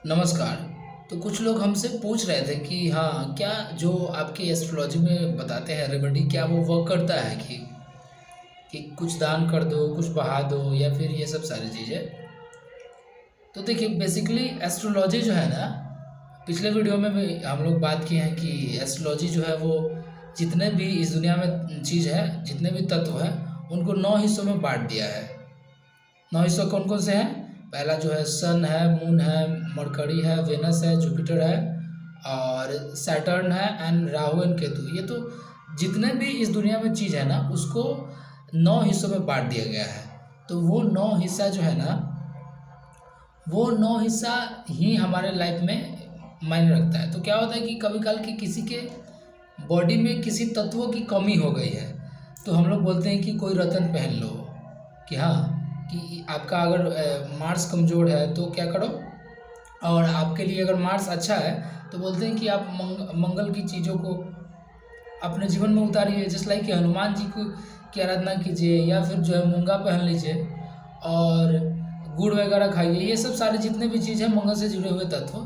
नमस्कार। तो कुछ लोग हमसे पूछ रहे थे कि हाँ, क्या जो आपकी एस्ट्रोलॉजी में बताते हैं रेमेडी क्या वो वर्क करता है कि कुछ दान कर दो, कुछ बहा दो या फिर ये सब सारी चीज़ें। तो देखिए बेसिकली एस्ट्रोलॉजी जो है ना, पिछले वीडियो में भी हम लोग बात किए हैं कि एस्ट्रोलॉजी जो है वो जितने भी इस दुनिया में चीज़ है, जितने भी तत्व हैं, उनको 9 हिस्सों में बाँट दिया है। 9 हिस्सों कौन-कौन से हैं? पहला जो है सन है, मून है, मरकरी है, वेनस है, जुपिटर है और सैटर्न है एंड राहु एंड केतु। ये तो जितने भी इस दुनिया में चीज़ है ना, उसको 9 हिस्सों में बाँट दिया गया है। तो वो 9 हिस्सा जो है ना, वो 9 हिस्सा ही हमारे लाइफ में मायने रखता है। तो क्या होता है कि कभी-काल कि किसी के बॉडी में किसी तत्वों की कमी हो गई है, तो हम लोग बोलते हैं कि कोई रत्न पहन लो, कि हाँ, कि आपका अगर मार्स कमज़ोर है तो क्या करो, और आपके लिए अगर मार्स अच्छा है तो बोलते हैं कि आप मंगल की चीज़ों को अपने जीवन में उतारिए। जस्ट लाइक कि हनुमान जी को की आराधना कीजिए या फिर जो है मूंगा पहन लीजिए और गुड़ वगैरह खाइए। ये सब सारे जितने भी चीज़ है मंगल से जुड़े हुए तत्व,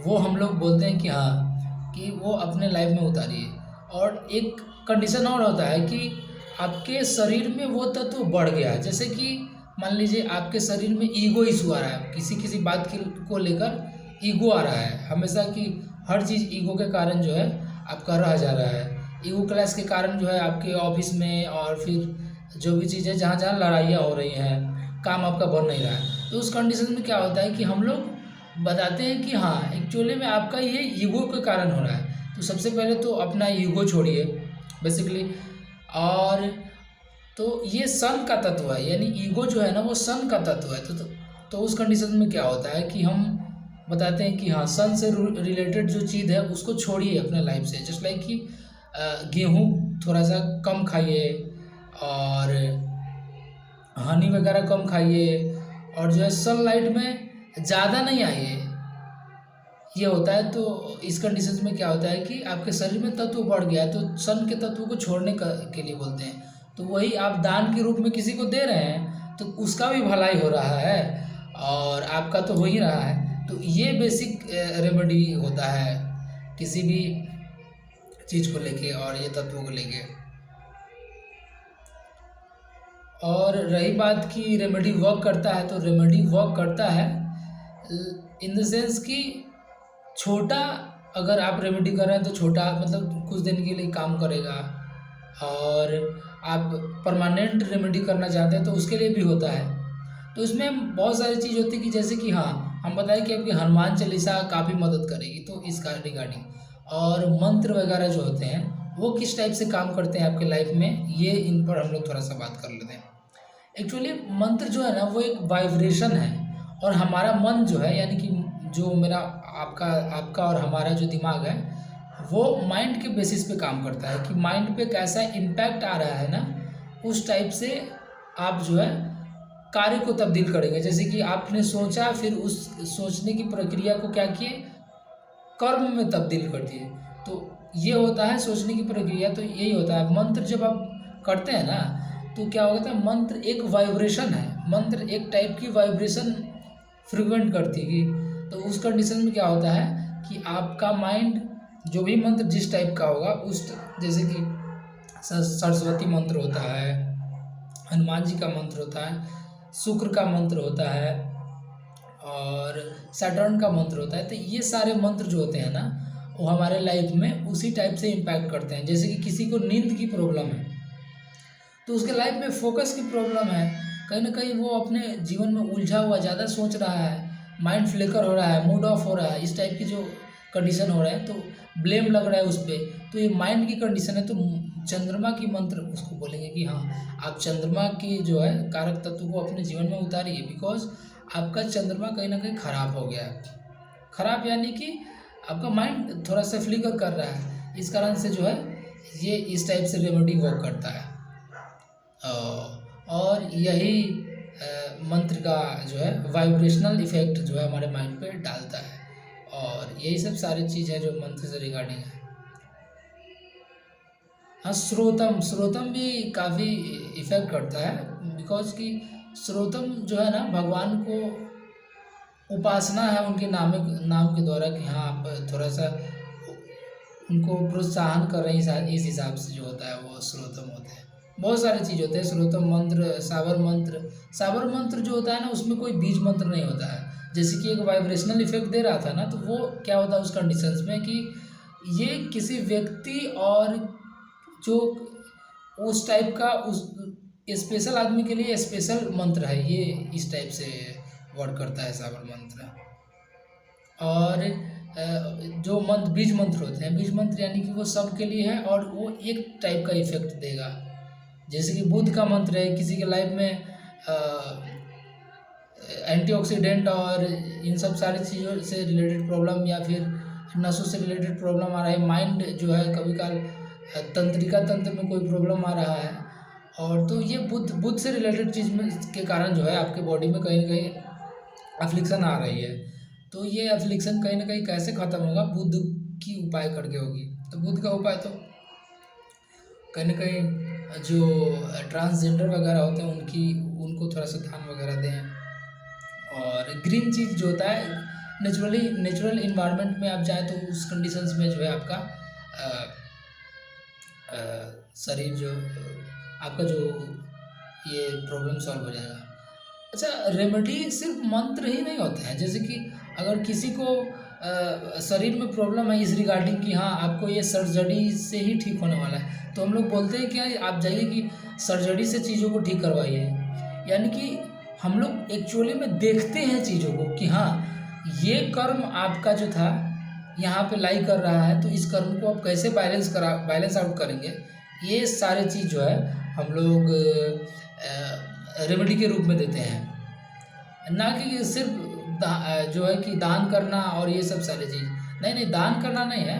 वो हम लोग बोलते हैं कि हाँ, कि वो अपने लाइफ में उतारिए। और एक कंडीशन और होता है कि आपके शरीर में वो तत्व बढ़ गया है। जैसे कि मान लीजिए आपके शरीर में ईगो इशू आ रहा है, किसी किसी बात की को लेकर ईगो आ रहा है हमेशा, कि हर चीज़ ईगो के कारण जो है आपका रह जा रहा है। ईगो क्लैश के कारण जो है आपके ऑफिस में और फिर जो भी चीज़ें जहाँ जहाँ लड़ाइयाँ हो रही हैं, काम आपका बन नहीं रहा है। तो उस कंडीशन में क्या होता है कि हम लोग बताते हैं कि हाँ, एक्चुअली में आपका ये ईगो के कारण हो रहा है। तो सबसे पहले तो अपना ईगो छोड़िए बेसिकली। और तो ये सन का तत्व है, यानी ईगो जो है ना वो सन का तत्व है। तो उस कंडीशन में क्या होता है कि हम बताते हैं कि हाँ, सन से रिलेटेड जो चीज़ है उसको छोड़िए अपने लाइफ से। जस्ट लाइक कि गेहूँ थोड़ा सा कम खाइए और हनी वगैरह कम खाइए और जो है सनलाइट में ज़्यादा नहीं आइए। ये होता है। तो इस कंडीशंस में क्या होता है कि आपके शरीर में तत्व बढ़ गया है, तो सन के तत्व को छोड़ने के लिए बोलते हैं। तो वही आप दान के रूप में किसी को दे रहे हैं तो उसका भी भलाई हो रहा है और आपका तो हो ही रहा है। तो ये बेसिक रेमेडी होता है किसी भी चीज़ को लेके और ये तत्वों को लेके। और रही बात कि रेमेडी वर्क करता है, तो रेमेडी वर्क करता है इन द सेंस कि छोटा, अगर आप रेमेडी कर रहे हैं तो छोटा मतलब कुछ दिन के लिए काम करेगा। और आप परमानेंट रेमेडी करना चाहते हैं तो उसके लिए भी होता है। तो इसमें बहुत सारी चीज़ होती है कि जैसे कि हाँ, हम बताएं कि आपकी हनुमान चालीसा काफ़ी मदद करेगी तो इसका रिगार्डिंग। और मंत्र वगैरह जो होते हैं वो किस टाइप से काम करते हैं आपके लाइफ में, ये इन पर हम लोग थोड़ा सा बात कर लेते हैं। एक्चुअली मंत्र जो है ना वो एक वाइब्रेशन है। और हमारा मन जो है, यानी कि जो मेरा आपका आपका और हमारा जो दिमाग है, वो माइंड के बेसिस पे काम करता है कि माइंड पे कैसा इम्पैक्ट आ रहा है ना, उस टाइप से आप जो है कार्य को तब्दील करेंगे। जैसे कि आपने सोचा, फिर उस सोचने की प्रक्रिया को क्या किए, कर्म में तब्दील कर दिए। तो ये होता है सोचने की प्रक्रिया। तो यही होता है मंत्र जब आप करते हैं ना, तो क्या होता है, मंत्र एक वाइब्रेशन है। मंत्र एक टाइप की वाइब्रेशन फ्रिक्वेंट करती है तो उस कंडीशन में क्या होता है कि आपका माइंड जो भी मंत्र जिस टाइप का होगा उस, जैसे कि सरस्वती मंत्र होता है, हनुमान जी का मंत्र होता है, शुक्र का मंत्र होता है और सैटर्न का मंत्र होता है। तो ये सारे मंत्र जो होते हैं ना, वो हमारे लाइफ में उसी टाइप से इम्पैक्ट करते हैं। जैसे कि किसी को नींद की प्रॉब्लम है तो उसके लाइफ में फोकस की प्रॉब्लम है, कहीं ना कहीं वो अपने जीवन में उलझा हुआ, ज़्यादा सोच रहा है, माइंड फ्लिकर हो रहा है, मूड ऑफ हो रहा है, इस टाइप की जो कंडीशन हो रहा है, तो ब्लेम लग रहा है उस पर। तो ये माइंड की कंडीशन है। तो चंद्रमा की मंत्र उसको बोलेंगे कि हाँ, आप चंद्रमा की जो है कारक तत्व को अपने जीवन में उतारिए, बिकॉज आपका चंद्रमा कहीं ना कहीं खराब हो गया है। खराब यानी कि आपका माइंड थोड़ा सा फ्लिकर कर रहा है, इस कारण से जो है ये इस टाइप से रेमेडी वर्क करता है। और यही मंत्र का जो है वाइब्रेशनल इफेक्ट जो है हमारे माइंड पे डालता है। और यही सब सारी चीज़ है जो मंत्र से रिगार्डिंग है। हाँ, श्रोतम श्रोतम भी काफ़ी इफ़ेक्ट करता है, बिकॉज कि श्रोतम जो है ना भगवान को उपासना है उनके नाम के द्वारा कि हाँ आप थोड़ा सा उनको प्रोत्साहन कर रहे हैं, इस हिसाब से जो होता है वो श्रोतम होते हैं। बहुत सारे चीज़ होते हैं, श्रोतम मंत्र, साबर मंत्र। साबर मंत्र जो होता है ना, उसमें कोई बीज मंत्र नहीं होता है। जैसे कि एक वाइब्रेशनल इफेक्ट दे रहा था ना, तो वो क्या होता है उस कंडीशंस में कि ये किसी व्यक्ति और जो उस टाइप का उस स्पेशल आदमी के लिए स्पेशल मंत्र है, ये इस टाइप से वर्क करता है साबर मंत्र। और जो मंत्र बीज मंत्र होते हैं, बीज मंत्र यानी कि वो सबके लिए है और वो एक टाइप का इफेक्ट देगा। जैसे कि बुध का मंत्र है, किसी के लाइफ में एंटीऑक्सीडेंट और इन सब सारी चीज़ों से रिलेटेड प्रॉब्लम या फिर नसों से रिलेटेड प्रॉब्लम आ रहा है, माइंड जो है कभी काल तंत्रिका तंत्र में कोई प्रॉब्लम आ रहा है, और तो ये बुध बुध से रिलेटेड चीज़ में के कारण जो है आपके बॉडी में कहीं ना कहीं अफ्लिक्शन आ रही है। तो ये अफ्लिक्शन कहीं ना कहीं कैसे ख़त्म होगा, बुध की उपाय करके होगी। तो बुध का उपाय तो कहीं ना कहीं जो ट्रांसजेंडर वगैरह होते हैं उनको थोड़ा सा ध्यान वगैरह दें। और ग्रीन चीज़ जो होता है, नेचुरल इन्वायरमेंट में आप जाएँ तो उस कंडीशंस में जो है आपका शरीर जो आपका जो ये प्रॉब्लम सॉल्व हो जाएगा। अच्छा, रेमेडी सिर्फ मंत्र ही नहीं होते हैं। जैसे कि अगर किसी को शरीर में प्रॉब्लम है इस रिगार्डिंग कि हाँ आपको ये सर्जरी से ही ठीक होने वाला है, तो हम लोग बोलते हैं कि आप जाइए कि सर्जरी से चीज़ों को ठीक करवाइए। यानी कि हम लोग एक्चुअली में देखते हैं चीज़ों को कि हाँ ये कर्म आपका जो था यहाँ पे लाई कर रहा है, तो इस कर्म को आप कैसे बैलेंस आउट करेंगे। ये सारे चीज़ जो है हम लोग रेमेडी के रूप में देते हैं, ना कि सिर्फ जो है कि दान करना और ये सब सारी चीज़। नहीं नहीं, दान करना नहीं है,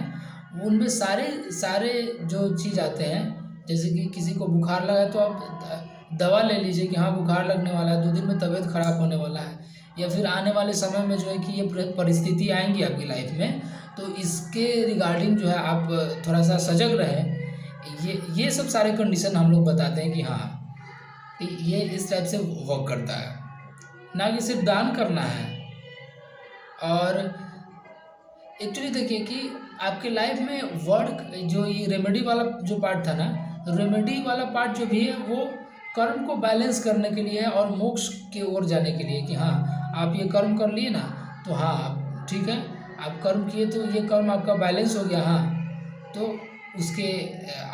उनमें सारे सारे जो चीज़ आते हैं। जैसे कि किसी को बुखार लगा है तो आप दवा ले लीजिए कि हाँ बुखार लगने वाला है, 2 दिन में तबीयत खराब होने वाला है, या फिर आने वाले समय में जो है कि ये परिस्थिति आएंगी आपकी लाइफ में, तो इसके रिगार्डिंग जो है आप थोड़ा सा सजग रहें। ये सब सारे कंडीशन हम लोग बताते हैं कि हाँ ये इस टाइप से वर्क करता है, ना कि सिर्फ दान करना है। और एक्चुअली देखिए कि आपके लाइफ में वर्क जो ये रेमेडी वाला जो पार्ट था ना, रेमेडी वाला पार्ट जो भी है वो कर्म को बैलेंस करने के लिए है और मोक्ष की ओर जाने के लिए कि हाँ आप ये कर्म कर लिए ना, तो हाँ ठीक है, आप कर्म किए तो ये कर्म आपका बैलेंस हो गया, हाँ तो उसके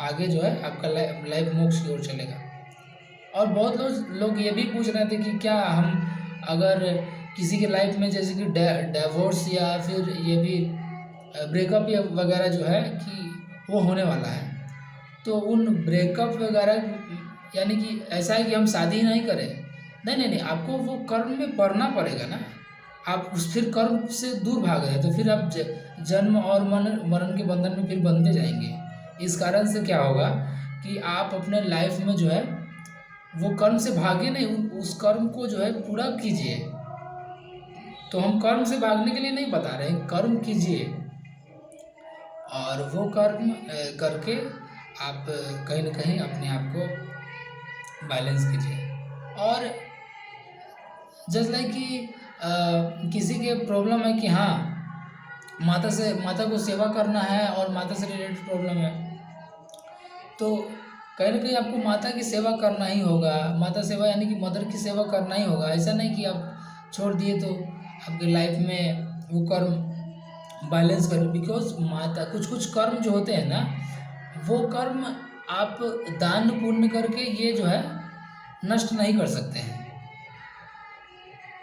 आगे जो है आपका लाइफ मोक्ष की ओर चलेगा। और बहुत लोग ये भी पूछ रहे थे कि क्या हम अगर किसी के लाइफ में जैसे कि डिवोर्स या फिर ये भी ब्रेकअप या वगैरह जो है कि वो होने वाला है, तो उन ब्रेकअप वगैरह यानी कि ऐसा है कि हम शादी ही नहीं करें। नहीं नहीं नहीं, आपको वो कर्म में पड़ना पड़ेगा ना। आप उस फिर कर्म से दूर भाग रहे हैं तो फिर आप जन्म और मरण के बंधन में फिर बंधते जाएंगे। इस कारण से क्या होगा कि आप अपने लाइफ में जो है वो कर्म से भागे नहीं, उस कर्म को जो है पूरा कीजिए। तो हम कर्म से भागने के लिए नहीं बता रहे हैं, कर्म कीजिए और वो कर्म करके आप कहीं ना कहीं अपने आप को बैलेंस कीजिए। और जस्ट लाइक कि किसी के प्रॉब्लम है कि हाँ माता को सेवा करना है और माता से रिलेटेड प्रॉब्लम है, तो कहीं ना कहीं आपको माता की सेवा करना ही होगा। माता सेवा यानी कि मदर की सेवा करना ही होगा। ऐसा नहीं कि आप छोड़ दिए तो आपके लाइफ में वो कर्म बैलेंस कर, बिकॉज माता कुछ कुछ कर्म जो होते हैं ना, वो कर्म आप दान पुण्य करके ये जो है नष्ट नहीं कर सकते हैं।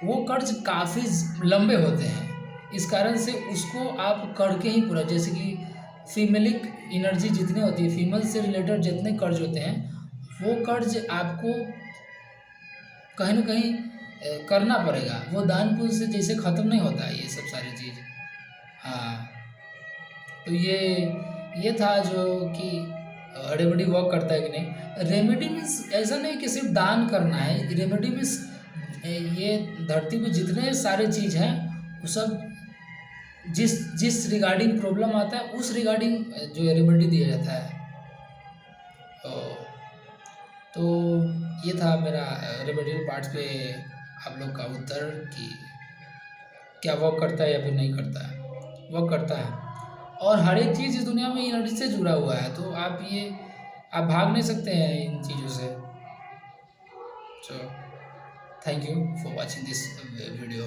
वो कर्ज काफ़ी लंबे होते हैं, इस कारण से उसको आप करके ही पूरा, जैसे कि फीमेलिक एनर्जी जितनी होती है, फीमेल से रिलेटेड जितने कर्ज होते हैं, वो कर्ज आपको कहीं ना कहीं करना पड़ेगा। वो दान पुण्य से जैसे ख़त्म नहीं होता है ये सब सारी चीज़। हाँ, तो ये था जो कि रेमेडी वर्क करता है कि नहीं। रेमेडी मीन्स ऐसा नहीं कि सिर्फ दान करना है। रेमेडी मीन्स ये धरती पे जितने सारे चीज़ हैं वो सब जिस जिस रिगार्डिंग प्रॉब्लम आता है उस रिगार्डिंग जो है रेमेडी दिया जाता है। तो ये था मेरा रेमेडियल पार्ट्स पे आप लोग का उत्तर कि क्या वर्क करता है या फिर नहीं करता है। वर्क करता है, और हर एक चीज़ इस दुनिया में एनर्जी से जुड़ा हुआ है, तो आप भाग नहीं सकते हैं इन चीज़ों से। So thank you for watching this video.